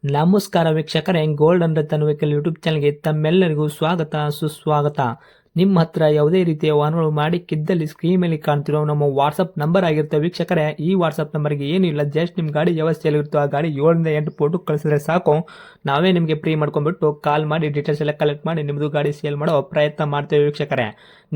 ನಮಸ್ಕಾರ ವೀಕ್ಷಕರೇ, gold and Ratan vehicle YouTube ಚಾನಲ್ಗೆ ತಮ್ಮೆಲ್ಲರಿಗೂ ಸ್ವಾಗತ ಸುಸ್ವಾಗತ. ನಿಮ್ಮ ಹತ್ರ ಯಾವುದೇ ರೀತಿಯ ವಾಹನಗಳು ಮಾಡಿಕ್ಕಿದ್ದಲ್ಲಿ ಸ್ಕ್ರೀನ್ ಮೇಲೆ ಕಾಣ್ತಿರೋ ನಮ್ಮ ವಾಟ್ಸಪ್ ನಂಬರ್ ಆಗಿರುತ್ತೆ ವೀಕ್ಷಕರೇ. ಈ ವಾಟ್ಸಪ್ ನಂಬರ್ಗೆ ಏನಿಲ್ಲ, ಜಸ್ಟ್ ನಿಮ್ಮ ಗಾಡಿ ವ್ಯವಸ್ಥೆಯಲ್ಲಿರುತ್ತೋ ಆ ಗಾಡಿ 7 ರಿಂದ 8 ಫೋಟೋ ಕಳಿಸಿದ್ರೆ ಸಾಕು, ನಾವೇ ನಿಮಗೆ ಫ್ರೀ ಮಾಡ್ಕೊಂಡ್ಬಿಟ್ಟು ಕಾಲ್ ಮಾಡಿ ಡೀಟೇಲ್ಸ್ ಎಲ್ಲ ಕಲೆಕ್ಟ್ ಮಾಡಿ ನಿಮ್ಮದು ಗಾಡಿ ಸೇಲ್ ಮಾಡೋ ಪ್ರಯತ್ನ ಮಾಡ್ತೇವೆ ವೀಕ್ಷಕರೇ.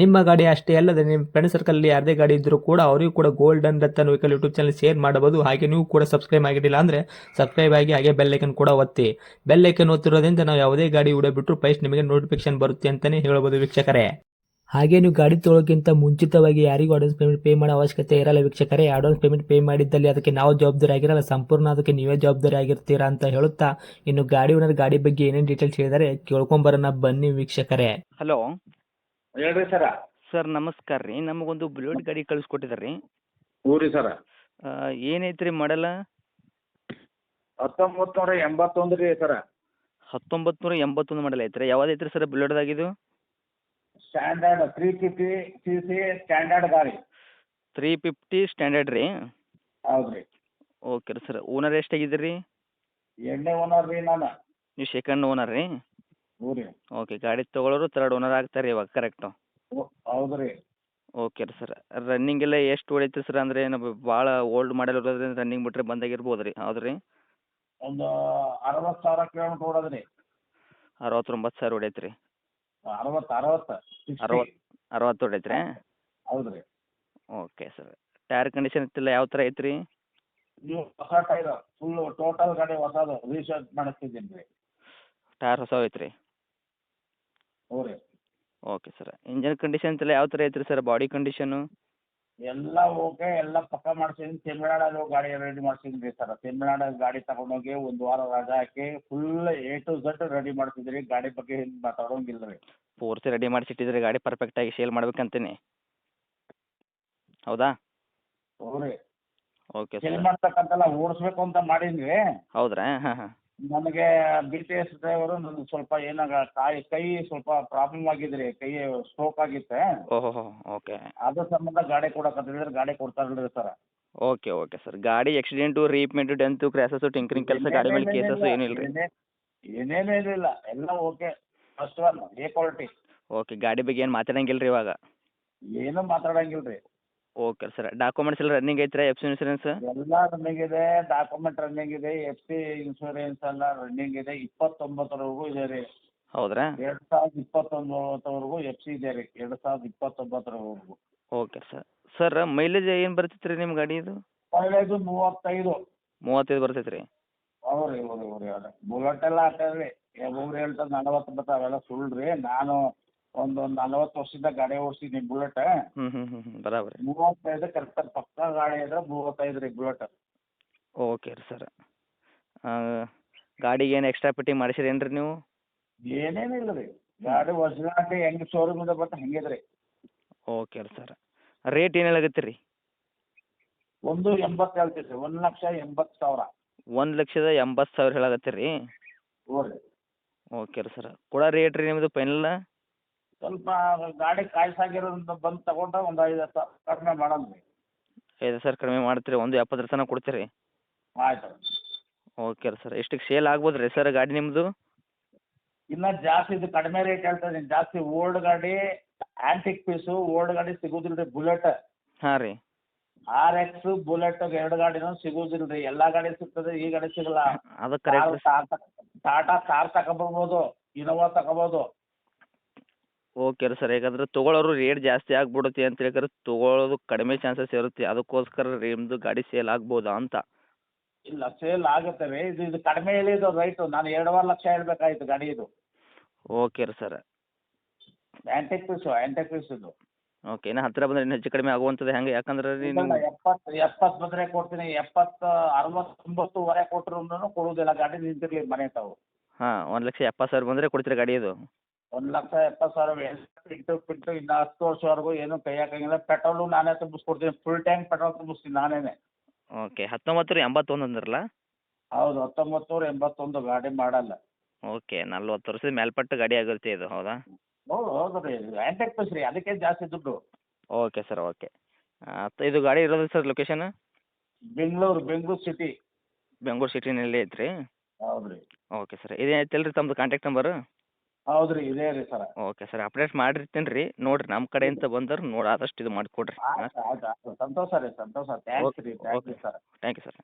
ನಿಮ್ಮ ಗಾಡಿ ಅಷ್ಟೇ ಅಲ್ಲದೆ ನಿಮ್ಮ ಫ್ರೆಂಡ್ ಸರ್ಕಲ್ ಯಾರದೇ ಗಾಡಿ ಇದ್ದರೂ ಕೂಡ ಅವರಿಗೂ ಕೂಡ gold and Ratan vehicle YouTube channel share ಮಾಡಬಹುದು. ಹಾಗೆ ನೀವು ಕೂಡ ಸಬ್ಸ್ಕ್ರೈಬ್ ಆಗಿರಲಿಲ್ಲ ಅಂದರೆ ಸಬ್ಸ್ಕ್ರೈಬ್ ಆಗಿ ಹಾಗೆ ಬೆಲ್ ಐಕನ್ ಕೂಡ ಒತ್ತಿ. ಬೆಲ್ ಐಕನ್ ಒತ್ತಿರೋದ್ರಿಂದ ನಾವು ಯಾವುದೇ ಗಾಡಿ ವಿಡಿಯೋ ಬಿಟ್ಟರು ಫಸ್ಟ್ ನಿಮಗೆ ನೋಟಿಫಿಕೇಶನ್ ಬರುತ್ತೆ ಅಂತಾನೆ ಹೇಳ್ಬೋದು ವೀಕ್ಷಕರೇ. ಹಾಗೆ ನೀವು ಗಾಡಿ ತೊಳೋಕ್ಕಿಂತ ಮುಂಚಿತವಾಗಿ ಯಾರಿಗೂ ಅಡ್ವಾನ್ಸ್ ಪೇಮೆಂಟ್ ಪೇ ಮಾಡೋ ಅವಶ್ಯಕತೆ ಇರಲ್ಲ ವೀಕ್ಷಕರೇ. ಅಡ್ವಾನ್ಸ್ ಪೇಮೆಂಟ್ ಪೇ ಮಾಡಿದ್ದಲ್ಲಿ ಅದಕ್ಕೆ ನಾವು ಜವಾಬ್ದಾರಿ ಆಗಿರಲ್ಲ, ಸಂಪೂರ್ಣ ಅದಕ್ಕೆ ನೀವೇ ಜವಾಬ್ದಾರಿ ಆಗಿರ್ತೀರಾ ಅಂತ ಹೇಳುತ್ತಾ, ಇನ್ನು ಗಾಡಿ ಓನರ್ ಗಾಡಿ ಬಗ್ಗೆ ಏನೇನು ಡೀಟೇಲ್ಸ್ ಹೇಳಿದರೆ ಕೇಳ್ಕೊಂಬರೋಣ ಬನ್ನಿ ವೀಕ್ಷಕರೇ. ಹಲೋ ಹೇಳ್ರಿ ಸರ. ಸರ್ ನಮಸ್ಕಾರ ರೀ. ನಮಗೊಂದು ಬುಲೆಟ್ ಗಾಡಿ ಕಳಿಸ್ಕೊಟ್ಟಿದ್ದಾರೆ ರೀ. ಹ್ಞೂ ರೀ ಸರ. ಏನೈತೆ ರೀ ಮಾಡಲ್ಲ? 1981 ರೀ ಸರ. 1981 ಮಾಡಲ್ ಐತೆ ರೀ. ಯಾವ್ದು ಐತೆ ರೀ ಸರ್ ಬುಲೆಟ್ದಾಗಿದು? ಸ್ಟ್ಯಾಂಡರ್ಡ್ 350 cc ಸ್ಟ್ಯಾಂಡರ್ಡ್ ಗಾಡಿ. 350 ಸ್ಟ್ಯಾಂಡರ್ಡ್ ರೀ. ಹೌದು ರೀ. ಓಕೆ ರೀ ಸರ್. ಓನರ್ ಎಷ್ಟಾಗಿದ್ದೀರಿ ರೀ? ಎಣ್ಣೆ ಓನರ್ ರೀ ನಾನು. ನೀವು ಸೆಕೆಂಡ್ ಓನರ್ ರೀ? ಹ್ಞೂ ರೀ. ಓಕೆ, ಗಾಡಿ ತೊಗೊಳೋರು ತರ್ಡ್ ಓನರ್ ಆಗ್ತಾರೆ ಇವಾಗ, ಕರೆಕ್ಟು? ಹೌದು ರೀ. ಓಕೆ ರೀ ಸರ್. ರನ್ನಿಂಗ್ ಎಲ್ಲ ಎಷ್ಟು ಹೊಡೈತೆ ಸರ್? ಅಂದರೆ ನಾವು ಭಾಳ ಓಲ್ಡ್ ಮಾಡಲ್ ಇರೋದ್ರಿಂದ ರನ್ನಿಂಗ್ ಬಿಟ್ಟರೆ ಬಂದಾಗಿರ್ಬೋದು ರೀ, ಹೌದು ರೀ? ಒಂದು 60,000 ಕಿಲೋಮೀಟ್ರ್ ಓಡೋದು ರೀ. 69,000 ಹೊಡೈತೆ ರೀ. 60 60 ಹೊಡೈತೆ ರೀ? ಹೌದು ರೀ. Okay sir. ಟೈರ್ ಕಂಡೀಷನ್ ಇತ್ತಿಲ್ಲ ಯಾವ ಥರ ಐತೆ ರೀ? ನೀವು ಹೊಸ ಟೈರ್ ಫುಲ್ ಟೋಟಲ್ ಗಾಡಿ ಹೊಸದು ರೀಶರ್ಟ್ ಮಾಡಿಸ್ತಿದ್ದೀನಿ ರೀ. ಟೈರ್ ಹೊಸ ಐತೆ ರೀ? ಹ್ಞೂ ರೀ. Okay sir. ಇಂಜನ್ ಕಂಡೀಷನ್ ಎಲ್ಲ ಯಾವ ಥರ ಐತೆ ರೀ ಸರ್? Body condition? ಎಲ್ಲ ಓಕೆ, ಎಲ್ಲ ಪಕ್ಕ ಮಾಡ್ಸಿದ್ದೀನಿ. ತಮಿಳ್ನಾಡಲ್ಲಿ ಗಾಡಿ ರೆಡಿ ಮಾಡ್ಸಿದ್ದೀನಿ ರೀ ಸರ್. ತಮಿಳ್ನಾಡಲ್ಲಿ ಗಾಡಿ ತಗೊಂಡೋಗಿ ಒಂದು ವಾರ ರಜಾ ಹಾಕಿ full A to Z ready ಮಾಡ್ತಿದ್ರಿ. ಗಾಡಿ ಬಗ್ಗೆ ಹಿಂಗೆ ಮಾತಾಡೋಂಗಿಲ್ಲ ರೀ. ಪೂರ್ತಿ ರೆಡಿ ಮಾಡಿಸಿಟ್ಟಿದ್ರೆ ಗಾಡಿ ಪರ್ಫೆಕ್ಟಾಗಿ ಸೇಲ್ ಮಾಡ್ಬೇಕಂತೀನಿ, ಹೌದಾ? ಹ್ಞೂ ರೀ. Okay sale sir. ಮಾಡ್ತಕ್ಕಂತೆಲ್ಲ ಓಡಿಸ್ಬೇಕು ಅಂತ ಮಾಡೀನಿ ರೀ. ಹೌದ್ರಾ? ಹಾಂ ಹಾಂ. ನನಗೆ BTS ಡ್ರೈವರು ನನಗೆ ಸ್ವಲ್ಪ ಏನಾಗ ಕೈ ಸ್ವಲ್ಪ ಪ್ರಾಬ್ಲಮ್ ಆಗಿದ್ರಿ. ಕೈ ಸ್ಟ್ರೋಕ್ ಆಗಿತ್ತೆ. ಓಹೋ ಹೋ, ಓಕೆ. ಅದ್ರ ಸಂಬಂಧ ಗಾಡಿ ಕೊಡಕತ್ತಿದ್ರೆ ಗಾಡಿ ಕೊಡ್ತಾರಲ್ರಿ ಸರ್. Okay okay sir. ಗಾಡಿ ಆಕ್ಸಿಡೆಂಟು, ರೀಪೇಂಟು, ಡೆಂತು, ಕ್ರ್ಯಾಸಸ್ಸು, ಟಿಂಕರಿಂಗ್ ಕೆಲಸ ಗಾಡಿ ಮೇಲೆ ಕೇಸಸ್ಸು ಏನೂ ಇಲ್ಲ ರೀ? ಏನೇನು ಏನಿಲ್ಲ, ಎಲ್ಲ okay. First one A quality. Okay, ಗಾಡಿ ಬಗ್ಗೆ ಏನು ಮಾತಾಡಂಗಿಲ್ಲ ರೀ ಇವಾಗ? ಏನೂ ಮಾತಾಡಂಗಿಲ್ಲ ರೀ. Okay sir. ಡಾಕ್ಯುಮೆಂಟ್ಸ್ ಎಲ್ಲ ರನ್ನಿಂಗ್ ಐತ್ರಾ? FC insurance? ಎಲ್ಲ ರನ್ನಿಂಗ್ ಇದೆ. ಡಾಕ್ಯುಮೆಂಟ್ ರನ್ನಿಂಗ್ ಇದೆ. FC ಇನ್ಶೂರೆನ್ಸ್ ಎಲ್ಲ ರನ್ನಿಂಗ್ ಇದೆ. 29ವರೆಗೂ ಇದೆ ರೀ. ಹೌದ್ರಾ? 2029ವರೆಗೂ FC ಇದೆ ರೀ. 2029ವರೆಗೂ. Okay sir. ಸರ್ ಮೈಲೇಜ್ ಏನು ಬರ್ತೈತೆ ರೀ ನಿಮ್ಮ ಗಾಡಿದು? ಮೈಲೇಜು 35. 35 ಬರ್ತೈತೆ ರೀ? ಹೌದು ರೀ. ಹೌದು ಹೌದು ಅದೇ ಬುಲೆಟ್ ಎಲ್ಲ ಹಾಕದ್ರಿ. ಒಬ್ಬರು ಹೇಳ್ತಾರೆ 40 ಬರ್ತಾವೆ, ಅವೆಲ್ಲ ಸುಳ್ಳು ರೀ. ನಾನು ಒಂದು 40 ವರ್ಷದಿಂದ ಗಾಡಿ ಓಡಿಸಿದ್ದೀನಿ ಬುಲೆಟ್. ಬರಾಬರಿ. 35 ಕರೆಕ್ಟಾಗಿ ಪಕ್ಕ ಗಾಡಿ ಇದ್ರೆ 35 ರೀ ಬುಲೆಟ್. ಓಕೆ ರೀ ಸರ್. ಗಾಡಿಗೆ ಏನು ಎಕ್ಸ್ಟ್ರಾ ಫಿಟ್ಟಿಂಗ್ ಮಾಡಿಸಿರೇನು ರೀ ನೀವು? ಏನೇನಿಲ್ಲ ರೀ. ಗಾಡಿ ಒರಿಜಿನಾಲಿಟಿ ಹೆಂಗೆ ಶೋರೂಮಿಂದ ಬರ್ತದೆ ಹಂಗಿದೆ ರೀ. ಓಕೆ ರೀ ಸರ್. ರೇಟ್ ಏನು ಹೇಳಾಕತ್ತೀರಿ ರೀ? 1.80 ಹೇಳ್ತೀವಿ ರೀ. 1,80,000. 1,80,000 ಹೇಳಾಕತ್ತೀರಿ ರೀ? ಹ್ಞೂ ರೀ. ಓಕೆ ರೀ ಸರ್. ಕೊಡೋ ರೇಟ್ ರೀ ನಿಮ್ಮದು ಫೈನಲ್? ಸ್ವಲ್ಪ ಗಾಡಿ ಕಾಯ್ಸಾಗಿರೋದ್ರಿಂದ ಬಂದು ತಗೊಂಡ್ರೆ ಒಂದು 5,000 ಕಡಿಮೆ ಮಾಡೋಣ ರೀ. 5,000 ಕಡಿಮೆ ಮಾಡ್ತೀರಿ? 1.70 ತನಕ ಕೊಡ್ತೀರಿ? ಆಯ್ತು. ಓಕೆ ರೀ ಸರ್. ಎಷ್ಟಕ್ಕೆ ಸೇಲ್ ಆಗ್ಬೋದು ರೀ ಸರ್ ಗಾಡಿ ನಿಮ್ಮದು? ಇನ್ನು ಜಾಸ್ತಿ ಇದು ಕಡಿಮೆ ರೇಟ್ ಹೇಳ್ತಾ ಇದ್ದೀನಿ. ಜಾಸ್ತಿ ಓಲ್ಡ್ ಗಾಡಿ ಆ್ಯಂಟಿಕ್ ಪೀಸು ಓಲ್ಡ್ ಗಾಡಿ ಸಿಗೋದಿಲ್ಲ ರೀ. ಬುಲೆಟ್ ಹಾಂ ರೀ. RX ಬುಲೆಟ್ 2 ಗಾಡಿನೂ ಸಿಗೋದಿಲ್ಲ ರೀ. ಎಲ್ಲ ಗಾಡಿ ಸಿಗ್ತದೆ, ಈ ಗಾಡಿ ಸಿಗಲ್ಲ. ಅದು ಕರೆಕ್ಟ್. ಟಾಟಾ ಕಾರ್ ತಗೊಬೋದು, ಇನೋವಾ ತಗೋಬೋದು. ಓಕೆ ರೀ ಸರ್. ಯಾಕಂದ್ರೆ ತೊಗೊಳೋರು ರೇಟ್ ಜಾಸ್ತಿ ಆಗ್ಬಿಡುತ್ತೆ ಅಂತ ಹೇಳಿದ್ರೆ ತೊಗೊಳೋದು ಕಡಿಮೆ ಚಾನ್ಸಸ್ ಇರುತ್ತೆ. ಅದಕ್ಕೋಸ್ಕರ ನಿಮ್ಮದು ಗಾಡಿ ಸೇಲ್ ಆಗ್ಬೋದಾ ಅಂತ. ಇಲ್ಲ, ಸೇಲ್ ಆಗುತ್ತೆ ರೀ. ಇದು ಕಡಿಮೆ ಹೇಳಿದ್ದು ರೈಟು. ನಾನು 2.5 ಲಕ್ಷ ಹೇಳ್ಬೇಕಾಯ್ತು ಗಾಡಿ ಇದು. ಓಕೆ ರೀ ಸರ್. ಆ್ಯಂಟಿಕ್ ಪೀಸ್ ಇದು. ಓಕೆ. ಇನ್ನು ಹತ್ತಿರ ಬಂದರೆ ಇನ್ನೂ ಹೆಚ್ಚು ಕಡಿಮೆ ಆಗುವಂಥದ್ದು ಹೆಂಗೆ? ಯಾಕಂದ್ರೆ ರೀ ನೀವು 70 ಬಂದರೆ ಕೊಡ್ತೀನಿ. 70, 60, 90ವರೆ ಕೊಟ್ಟರು ಕೊಡುವುದಿಲ್ಲ. ಗಾಡಿ ನಿಂತಿರಲಿ ಮನೆ ತಾವು. ಹಾಂ, 1,70,000 ಬಂದರೆ ಕೊಡ್ತೀರಾ ಗಾಡಿ ಇದು? 1,70,000 ಪಿಂಟು ಇನ್ನು 10 ವರ್ಷವರೆಗೂ ಏನು ಕೈ ಹಾಕಂಗಿಲ್ಲ. ಪೆಟ್ರೋಲು ನಾನೇ ತುಂಬಿಸ್ಕೊಡ್ತೀನಿ. ಫುಲ್ ಟ್ಯಾಂಕ್ ಪೆಟ್ರೋಲ್ ತುಂಬಿಸ್ತೀನಿ ನಾನೇ. ಓಕೆ. 1981 ಅಂದ್ರಲ್ಲ? ಹೌದು, 1981 ಗಾಡಿ ಮಾಡಲ್ಲ. ಓಕೆ. 40 ವರ್ಷದ ಮೇಲ್ಪಟ್ಟ ಗಾಡಿ ಆಗಿರುತ್ತೆ ಇದು, ಹೌದಾ? ಹೌದು ಹೌದು ರೀ. ಆ್ಯಂಟಿಕ್ ಪೀಸ್ ರೀ, ಅದಕ್ಕೆ ಜಾಸ್ತಿ ದುಡ್ಡು. Okay sir. ಓಕೆ. ಇದು ಗಾಡಿ ಇರೋದು sir location? Bengaluru city. Bengaluru ಸಿಟಿನಲ್ಲಿ ಐತ್ರಿ? ಹೌದು ರೀ ಓಕೆ ಸರ್ ಇದೇ ಐತಲ್ಲ ರೀ ತಮ್ಮದು ಕಾಂಟ್ಯಾಕ್ಟ್ ನಂಬರು? ಹೌದು ರೀ ಇದೇ ರೀ ಸರ. ಓಕೆ ಸರ್ ಅಪ್ಡೇಟ್ ಮಾಡಿರ್ತೀನಿ ರೀ ನೋಡಿರಿ ನಮ್ಮ ಕಡೆಯಿಂದ ಬಂದ್ರೆ ನೋಡಿ ಆದಷ್ಟು ಇದು ಮಾಡಿಕೊಡ್ರಿ ಹಾಂ ಆಯ್ತು ಸಂತೋಷ ರೀ ಸಂತೋಷ. ಥ್ಯಾಂಕ್ಸ್ ರೀ thank you sir. Thank you sir.